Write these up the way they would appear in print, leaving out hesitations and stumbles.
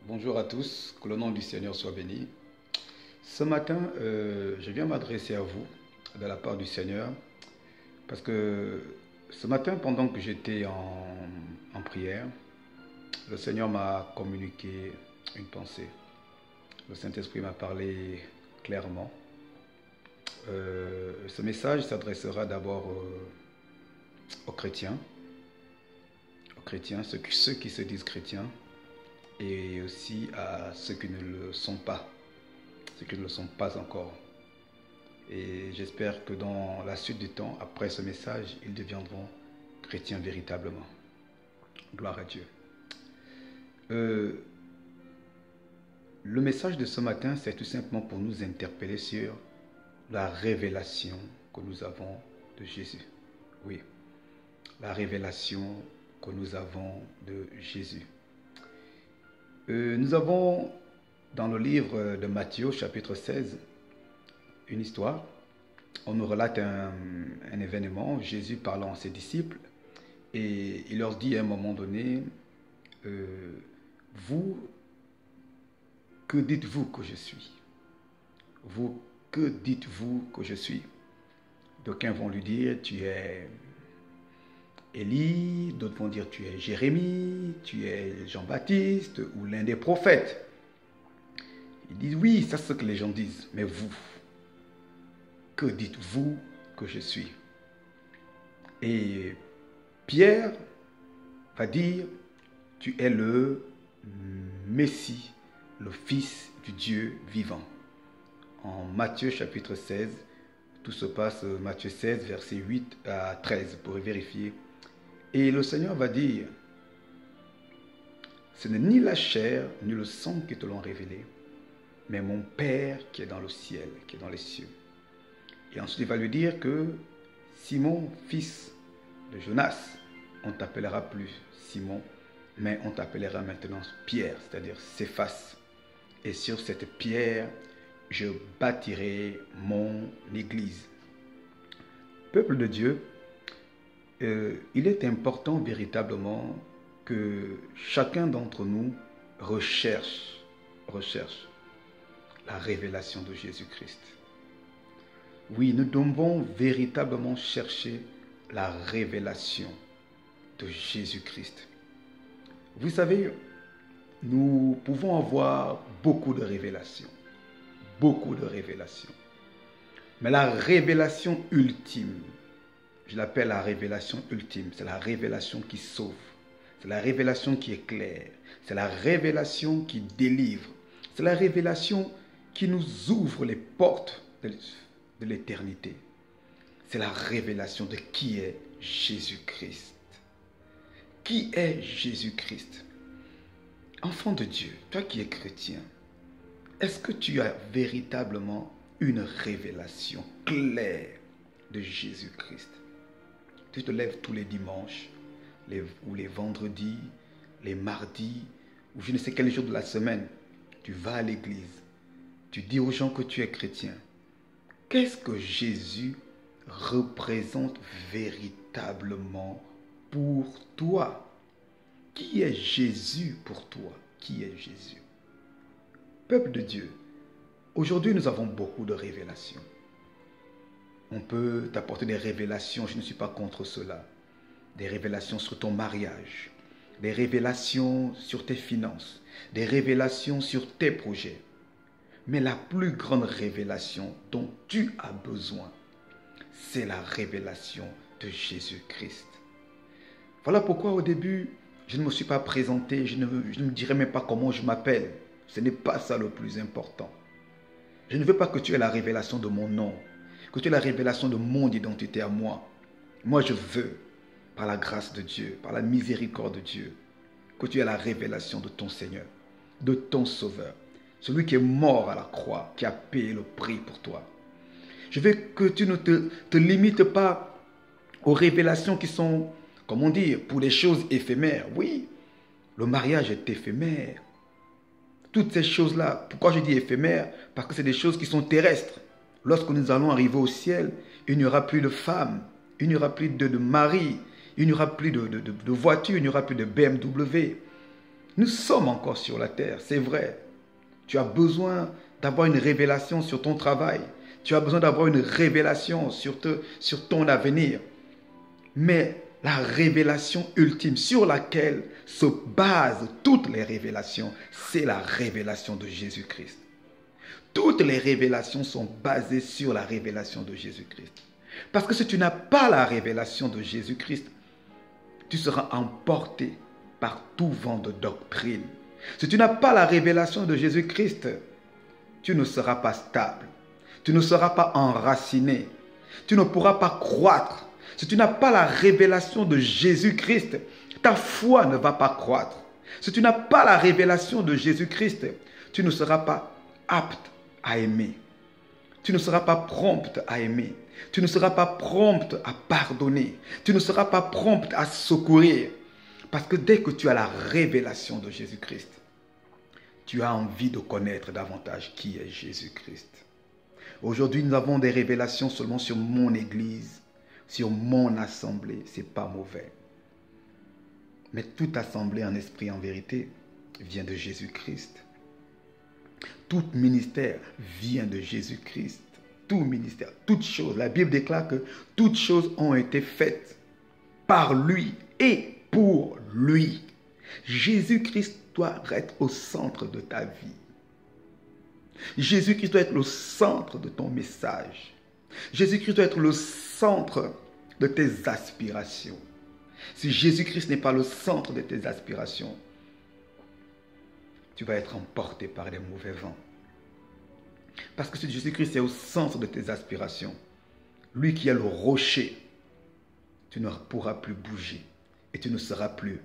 Bonjour à tous, que le nom du Seigneur soit béni. Ce matin, je viens m'adresser à vous de la part du Seigneur parce que ce matin, pendant que j'étais en prière, le Seigneur m'a communiqué une pensée. Le Saint-Esprit m'a parlé clairement. Ce message s'adressera d'abord aux chrétiens, ceux qui se disent chrétiens, et aussi à ceux qui ne le sont pas, ceux qui ne le sont pas encore. Et j'espère que dans la suite du temps, après ce message, ils deviendront chrétiens véritablement. Gloire à Dieu. Le message de ce matin, c'est tout simplement pour nous interpeller sur la révélation que nous avons de Jésus. Oui, la révélation que nous avons de Jésus. Nous avons dans le livre de Matthieu, chapitre 16, une histoire. On nous relate un événement, Jésus parlant à ses disciples, et il leur dit à un moment donné, vous, que dites-vous que je suis? Vous, que dites-vous que je suis? D'aucuns vont lui dire, tu es Élie, d'autres vont dire tu es Jérémie, tu es Jean-Baptiste ou l'un des prophètes. Ils disent oui, ça c'est ce que les gens disent, mais vous, que dites-vous que je suis? Et Pierre va dire, tu es le Messie, le Fils du Dieu vivant. En Matthieu chapitre 16, tout se passe, Matthieu 16, versets 8 à 13, vous pourrez vérifier. Et le Seigneur va dire, ce n'est ni la chair, ni le sang qui te l'ont révélé, mais mon Père qui est dans le ciel, qui est dans les cieux. Et ensuite il va lui dire que Simon, fils de Jonas, on ne t'appellera plus Simon, mais on t'appellera maintenant Pierre, c'est-à-dire Céphas. Et sur cette pierre, je bâtirai mon église. Peuple de Dieu, il est important véritablement que chacun d'entre nous recherche la révélation de Jésus-Christ. Oui, nous devons véritablement chercher la révélation de Jésus-Christ. Vous savez, nous pouvons avoir beaucoup de révélations. Mais la révélation ultime, je l'appelle la révélation ultime, c'est la révélation qui sauve, c'est la révélation qui éclaire, c'est la révélation qui délivre, c'est la révélation qui nous ouvre les portes de l'éternité. C'est la révélation de qui est Jésus-Christ. Qui est Jésus-Christ? Enfant de Dieu, toi qui es chrétien, est-ce que tu as véritablement une révélation claire de Jésus-Christ? Tu te lèves tous les dimanches, ou les vendredis, les mardis, ou je ne sais quel jour de la semaine, tu vas à l'église, tu dis aux gens que tu es chrétien. Qu'est-ce que Jésus représente véritablement pour toi? Qui est Jésus pour toi? Qui est Jésus? Peuple de Dieu, aujourd'hui nous avons beaucoup de révélations. On peut t'apporter des révélations, je ne suis pas contre cela. Des révélations sur ton mariage, des révélations sur tes finances, des révélations sur tes projets. Mais la plus grande révélation dont tu as besoin, c'est la révélation de Jésus-Christ. Voilà pourquoi au début, je ne me suis pas présenté, je ne dirais même pas comment je m'appelle. Ce n'est pas ça le plus important. Je ne veux pas que tu aies la révélation de mon nom, que tu aies la révélation de mon identité à moi. Moi, je veux, par la grâce de Dieu, par la miséricorde de Dieu, que tu aies la révélation de ton Seigneur, de ton Sauveur, celui qui est mort à la croix, qui a payé le prix pour toi. Je veux que tu ne te limites pas aux révélations qui sont, comment dire, pour les choses éphémères. Oui, le mariage est éphémère. Toutes ces choses-là, pourquoi je dis éphémère? Parce que c'est des choses qui sont terrestres. Lorsque nous allons arriver au ciel, il n'y aura plus de femmes, il n'y aura plus de mari, il n'y aura plus de voiture, il n'y aura plus de BMW. Nous sommes encore sur la terre, c'est vrai. Tu as besoin d'avoir une révélation sur ton travail. Tu as besoin d'avoir une révélation sur ton avenir. Mais la révélation ultime sur laquelle se basent toutes les révélations, c'est la révélation de Jésus-Christ. Toutes les révélations sont basées sur la révélation de Jésus-Christ. Parce que si tu n'as pas la révélation de Jésus-Christ, tu seras emporté par tout vent de doctrine. Si tu n'as pas la révélation de Jésus-Christ, tu ne seras pas stable. Tu ne seras pas enraciné. Tu ne pourras pas croître. Si tu n'as pas la révélation de Jésus-Christ, ta foi ne va pas croître. Si tu n'as pas la révélation de Jésus-Christ, tu ne seras pas apte à aimer. Tu ne seras pas prompte à aimer. Tu ne seras pas prompte à pardonner. Tu ne seras pas prompte à secourir. Parce que dès que tu as la révélation de Jésus-Christ, tu as envie de connaître davantage qui est Jésus-Christ. Aujourd'hui, nous avons des révélations seulement sur mon église, sur mon assemblée. Ce n'est pas mauvais. Mais toute assemblée en esprit et en vérité vient de Jésus-Christ. Tout ministère vient de Jésus-Christ. Tout ministère, toutes choses. La Bible déclare que toutes choses ont été faites par lui et pour lui. Jésus-Christ doit être au centre de ta vie. Jésus-Christ doit être le centre de ton message. Jésus-Christ doit être le centre de tes aspirations. Si Jésus-Christ n'est pas le centre de tes aspirations, tu vas être emporté par les mauvais vents. Parce que si Jésus-Christ est au centre de tes aspirations, lui qui est le rocher, tu ne pourras plus bouger et tu ne seras plus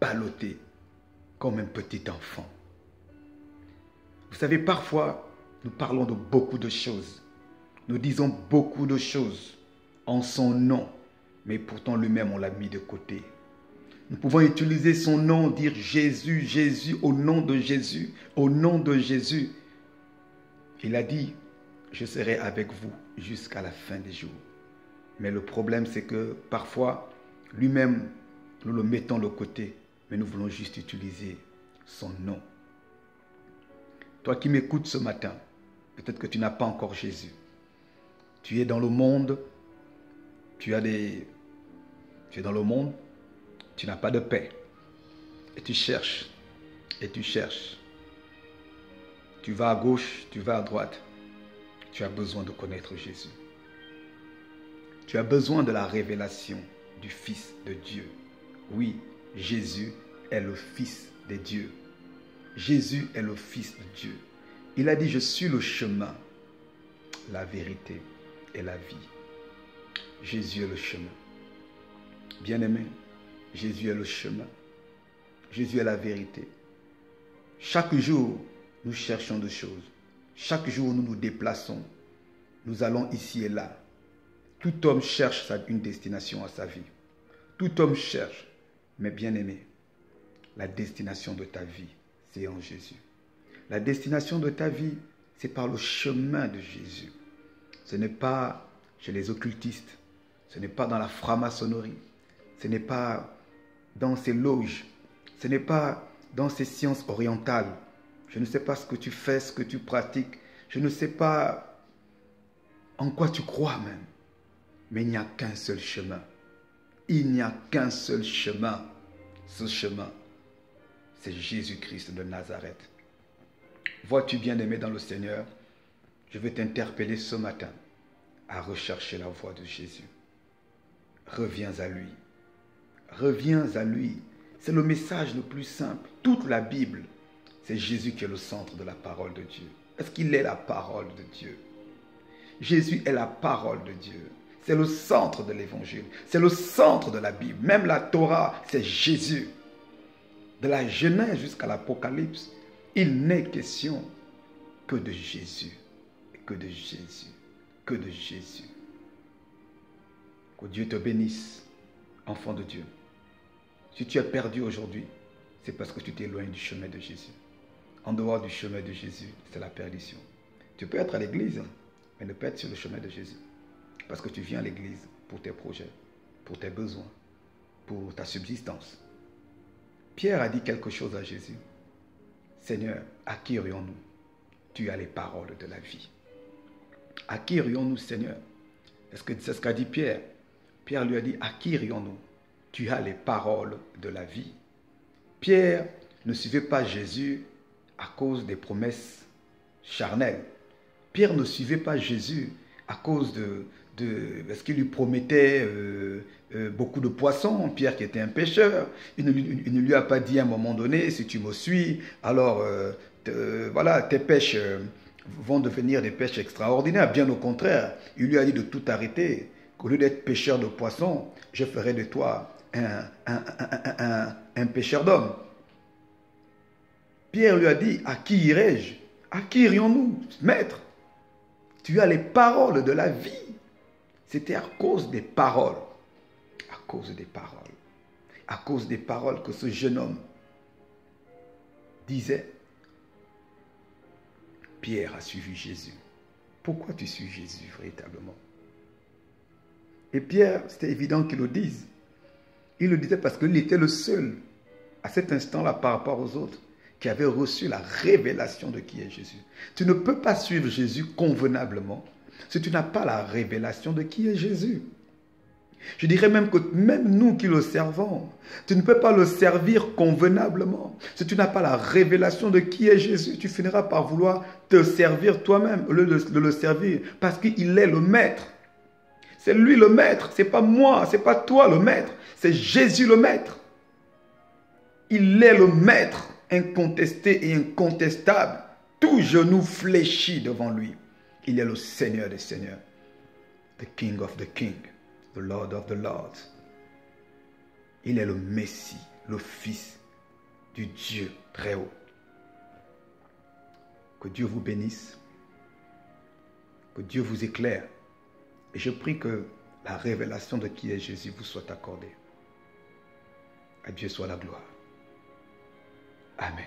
ballotté comme un petit enfant. Vous savez, parfois, nous parlons de beaucoup de choses. Nous disons beaucoup de choses en son nom, mais pourtant lui-même, on l'a mis de côté. Nous pouvons utiliser son nom, dire Jésus, Jésus, au nom de Jésus, au nom de Jésus. Il a dit, je serai avec vous jusqu'à la fin des jours. Mais le problème, c'est que parfois, lui-même, nous le mettons de côté, mais nous voulons juste utiliser son nom. Toi qui m'écoutes ce matin, peut-être que tu n'as pas encore Jésus. Tu es dans le monde, tu es dans le monde, tu n'as pas de paix. Et tu cherches, et tu cherches. Tu vas à gauche, tu vas à droite. Tu as besoin de connaître Jésus. Tu as besoin de la révélation du Fils de Dieu. Oui, Jésus est le Fils de Dieu. Jésus est le Fils de Dieu. Il a dit, je suis le chemin, la vérité et la vie. Jésus est le chemin. Bien-aimé, Jésus est le chemin. Jésus est la vérité. Chaque jour, nous cherchons des choses. Chaque jour, nous nous déplaçons. Nous allons ici et là. Tout homme cherche une destination à sa vie. Tout homme cherche. Mais bien-aimé, la destination de ta vie, c'est en Jésus. La destination de ta vie, c'est par le chemin de Jésus. Ce n'est pas chez les occultistes. Ce n'est pas dans la franc-maçonnerie. Ce n'est pas dans ces loges. Ce n'est pas dans ces sciences orientales. Je ne sais pas ce que tu fais, ce que tu pratiques. Je ne sais pas en quoi tu crois même. Mais il n'y a qu'un seul chemin. Il n'y a qu'un seul chemin. Ce chemin, c'est Jésus-Christ de Nazareth. Vois-tu bien-aimé dans le Seigneur, je veux t'interpeller ce matin à rechercher la voie de Jésus. Reviens à lui. Reviens à lui. C'est le message le plus simple. Toute la Bible, c'est Jésus qui est le centre de la parole de Dieu. Est-ce qu'il est la parole de Dieu? Jésus est la parole de Dieu. C'est le centre de l'évangile. C'est le centre de la Bible. Même la Torah, c'est Jésus. De la Genèse jusqu'à l'Apocalypse, il n'est question que de Jésus. Que de Jésus. Que de Jésus. Que Dieu te bénisse, enfant de Dieu. Si tu es perdu aujourd'hui, c'est parce que tu t'éloignes du chemin de Jésus. En dehors du chemin de Jésus, c'est la perdition. Tu peux être à l'église, mais ne pas être sur le chemin de Jésus. Parce que tu viens à l'église pour tes projets, pour tes besoins, pour ta subsistance. Pierre a dit quelque chose à Jésus. Seigneur, à qui irions-nous? Tu as les paroles de la vie. À qui irions-nous, Seigneur? Est-ce que c'est ce qu'a dit Pierre? Pierre lui a dit, à qui irions-nous? Tu as les paroles de la vie. Pierre ne suivait pas Jésus à cause des promesses charnelles. Pierre ne suivait pas Jésus à cause parce qu'il lui promettait beaucoup de poissons. Pierre qui était un pêcheur, il ne lui a pas dit à un moment donné, si tu me suis, alors voilà, tes pêches vont devenir des pêches extraordinaires. Bien au contraire, il lui a dit de tout arrêter, qu'au lieu d'être pêcheur de poissons, je ferai de toi un pêcheur d'hommes. Pierre lui a dit, à qui irai-je? À qui irions-nous? Maître, tu as les paroles de la vie. C'était à cause des paroles. À cause des paroles. À cause des paroles que ce jeune homme disait. Pierre a suivi Jésus. Pourquoi tu suis Jésus véritablement? Et Pierre, c'était évident qu'il le dise. Il le disait parce qu'il était le seul, à cet instant-là, par rapport aux autres, qui avait reçu la révélation de qui est Jésus. Tu ne peux pas suivre Jésus convenablement si tu n'as pas la révélation de qui est Jésus. Je dirais même que même nous qui le servons, tu ne peux pas le servir convenablement. Si tu n'as pas la révélation de qui est Jésus, tu finiras par vouloir te servir toi-même au lieu de le servir parce qu'il est le maître. C'est lui le maître, ce n'est pas moi, ce n'est pas toi le maître, c'est Jésus le maître. Il est le maître incontesté et incontestable. Tout genou fléchit devant lui. Il est le Seigneur des Seigneurs, the King of the King, the Lord of the Lords. Il est le Messie, le Fils du Dieu très haut. Que Dieu vous bénisse, que Dieu vous éclaire. Et je prie que la révélation de qui est Jésus vous soit accordée. À Dieu soit la gloire. Amen.